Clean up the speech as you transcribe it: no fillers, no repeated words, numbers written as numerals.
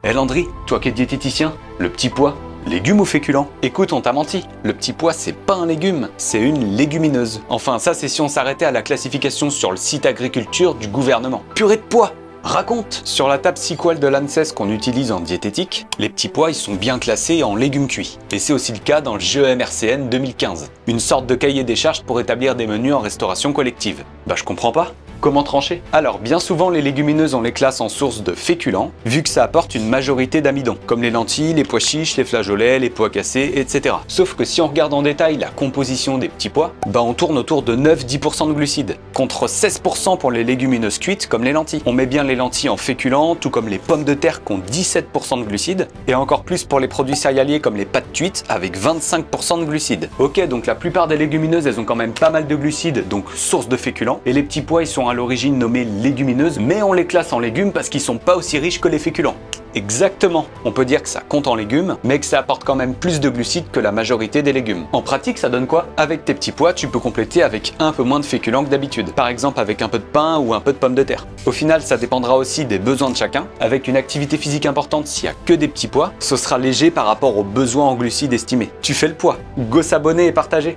Eh Landry, toi qui es diététicien, le petit pois, légume ou féculent? Écoute, on t'a menti, le petit pois c'est pas un légume, c'est une légumineuse. Enfin ça c'est si on s'arrêtait à la classification sur le site agriculture du gouvernement. Purée de pois! Raconte! Sur la table SQL de l'ANSES qu'on utilise en diététique, les petits pois ils sont bien classés en légumes cuits. Et c'est aussi le cas dans le GEMRCN 2015, une sorte de cahier des charges pour établir des menus en restauration collective. Bah je comprends pas. Comment trancher? Alors, bien souvent, les légumineuses, on les classe en source de féculents, vu que ça apporte une majorité d'amidon, comme les lentilles, les pois chiches, les flageolets, les pois cassés, etc. Sauf que si on regarde en détail la composition des petits pois, bah on tourne autour de 9-10% de glucides, contre 16% pour les légumineuses cuites comme les lentilles. On met bien les lentilles en féculents, tout comme les pommes de terre qui ont 17% de glucides, et encore plus pour les produits céréaliers comme les pâtes cuites avec 25% de glucides. Ok, donc la plupart des légumineuses, elles ont quand même pas mal de glucides, donc source de féculents, et les petits pois, ils sont à l'origine nommées légumineuses, mais on les classe en légumes parce qu'ils sont pas aussi riches que les féculents. Exactement, on peut dire que ça compte en légumes, mais que ça apporte quand même plus de glucides que la majorité des légumes. En pratique, ça donne quoi? Avec tes petits pois, tu peux compléter avec un peu moins de féculents que d'habitude. Par exemple avec un peu de pain ou un peu de pommes de terre. Au final, ça dépendra aussi des besoins de chacun. Avec une activité physique importante, s'il y a que des petits pois, ce sera léger par rapport aux besoins en glucides estimés. Tu fais le poids. Go s'abonner et partager.